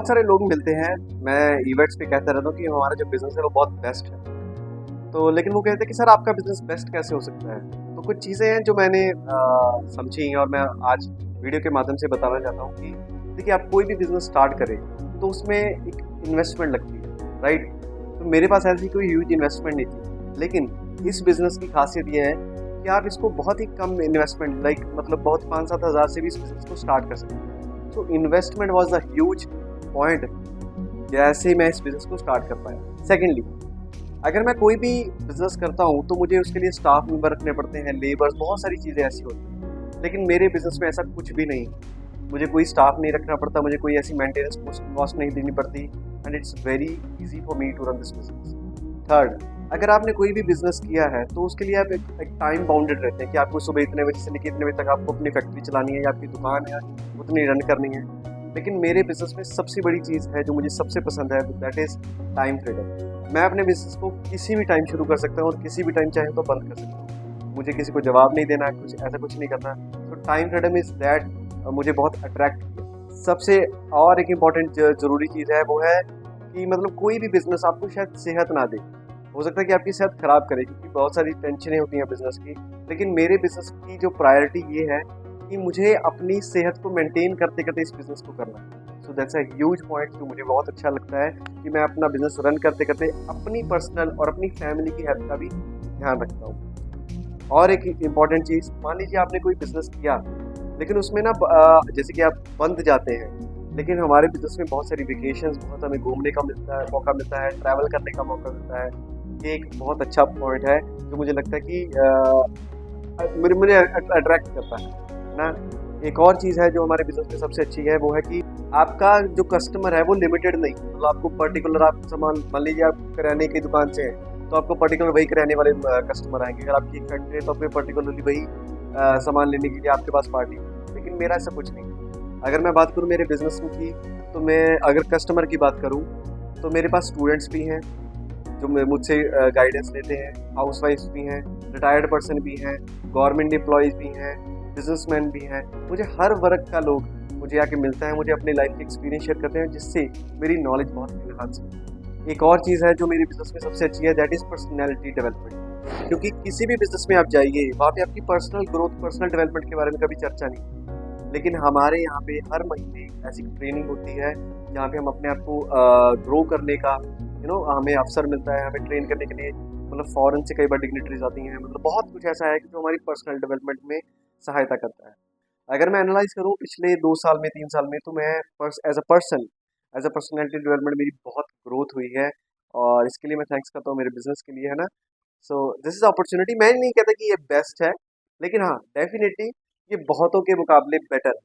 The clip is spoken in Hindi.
बहुत सारे लोग मिलते हैं, मैं इवेंट्स पे कहता रहता हूँ कि हमारा जो बिज़नेस है वो बहुत बेस्ट है। तो लेकिन वो कहते हैं कि सर आपका बिज़नेस बेस्ट कैसे हो सकता है? तो कुछ चीज़ें हैं जो मैंने समझी और मैं आज वीडियो के माध्यम से बताना चाहता हूँ कि देखिए आप कोई भी बिज़नेस स्टार्ट करें, तो उसमें एक इन्वेस्टमेंट लगती है, राइट? तो मेरे पास ऐसी कोई ह्यूज इन्वेस्टमेंट नहीं थी। लेकिन इस बिज़नेस की ख़ासियत ये है कि आप इसको बहुत ही कम इन्वेस्टमेंट मतलब बहुत 5-7 हज़ार से भी इस बिज़नेस को स्टार्ट कर सकते हैं। तो investment was the huge point जैसे मैं इस बिज़नेस को स्टार्ट कर पाया। सेकेंडली, अगर मैं कोई भी बिज़नेस करता हूँ तो मुझे उसके लिए स्टाफ मेंबर रखने पड़ते हैं, लेबर्स, बहुत सारी चीज़ें ऐसी होती हैं। लेकिन मेरे बिज़नेस में ऐसा कुछ भी नहीं। मुझे कोई स्टाफ नहीं रखना पड़ता, मुझे कोई ऐसी मेंटेनेंस कॉस्ट नहीं देनी पड़ती and it's very easy for me to run this business. Third, अगर आपने कोई भी बिज़नेस किया है तो उसके लिए आप एक टाइम बाउंडेड रहते हैं कि आपको सुबह इतने बजे से लेकर इतने बजे तक आपको अपनी फैक्ट्री चलानी है या आपकी दुकान है उतनी रन करनी है। लेकिन मेरे बिज़नेस में सबसे बड़ी चीज़ है जो मुझे सबसे पसंद है, दैट इज़ टाइम फ्रीडम। मैं अपने बिज़नेस को किसी भी टाइम शुरू कर सकता हूँ और किसी भी टाइम चाहे तो बंद कर सकता हूँ। मुझे किसी को जवाब नहीं देना, कुछ ऐसा कुछ नहीं करना। तो टाइम फ्रीडम इज़ दैट मुझे बहुत अट्रैक्ट किया। सबसे और एक इम्पॉर्टेंट ज़रूरी चीज़ है वो है कि मतलब कोई भी बिज़नेस आपको शायद सेहत ना दे। हो सकता है कि आपकी सेहत खराब करे क्योंकि बहुत सारी टेंशनें होती हैं बिज़नेस की। लेकिन मेरे बिज़नेस की जो प्रायोरिटी ये है कि मुझे अपनी सेहत को मेंटेन करते-करते इस बिज़नेस को करना है। So that's a huge point जो मुझे बहुत अच्छा लगता है कि मैं अपना बिज़नेस रन करते-करते अपनी पर्सनल और अपनी फैमिली की हेल्थ का भी ध्यान रखता हूँ। और एक इम्पॉर्टेंट चीज़, मान लीजिए आपने कोई बिज़नेस किया, लेकिन उसमें ना जैसे कि आप बंद जाते हैं, लेकिन हमारे बिज़नेस में बहुत सारी वेकेशंस, बहुत हमें घूमने का मौका मिलता है, ट्रैवल करने का मौका मिलता है। ये एक बहुत अच्छा पॉइंट है जो मुझे लगता है कि मुझे मुझे अट्रैक्ट करता है ना। एक और चीज़ है जो हमारे बिज़नेस में सबसे अच्छी है वो है कि आपका जो कस्टमर है वो लिमिटेड नहीं, मतलब आपको पर्टिकुलर आप सामान, मान लीजिए आप किराने की दुकान से हैं तो आपको पर्टिकुलर वही किराने वाले कस्टमर आएंगे। अगर आपकी एक फैक्ट्री है तो आपको पर्टिकुलरली वही सामान लेने के लिए आपके पास पार्टी। लेकिन मेरा ऐसा कुछ नहीं। अगर मैं बात करूँ मेरे बिज़नेस की, तो मैं अगर कस्टमर की बात करूँ तो मेरे पास स्टूडेंट्स भी हैं जो मुझसे गाइडेंस लेते हैं, हाउसवाइफ्स भी हैं, रिटायर्ड पर्सन भी हैं, गवर्नमेंट एम्प्लॉयज़ भी हैं, बिजनेसमैन भी हैं। मुझे हर वर्ग का लोग मुझे आके मिलता है, मुझे अपनी लाइफ के एक्सपीरियंस शेयर करते हैं जिससे मेरी नॉलेज बहुत इन्हांस है। एक और चीज़ है जो मेरे बिज़नेस में सबसे अच्छी है, दैट इज़ पर्सनैलिटी डेवलपमेंट। क्योंकि किसी भी बिज़नेस में आप जाइए, वहाँ पे आपकी पर्सनल ग्रोथ, पर्सनल डेवलपमेंट के बारे में कभी चर्चा नहीं। लेकिन हमारे यहाँ पे हर महीने ऐसी ट्रेनिंग होती है जहाँ पे हम अपने आप को ग्रो करने का हमें अवसर मिलता है, हमें ट्रेन करने के लिए, मतलब फॉरेन से कई बार डिग्निटरीज आती हैं, मतलब बहुत कुछ ऐसा है कि जो हमारी पर्सनल डेवलपमेंट में सहायता करता है। अगर मैं एनालाइज करूँ पिछले 2 साल में, 3 साल में, तो मैं as a person, as a personality development मेरी बहुत ग्रोथ हुई है। और इसके लिए मैं थैंक्स करता हूँ मेरे बिजनेस के लिए, है ना। So this is opportunity. मैं नहीं कहता कि ये बेस्ट है, लेकिन हाँ डेफिनेटली ये बहुतों के मुकाबले बेटर है।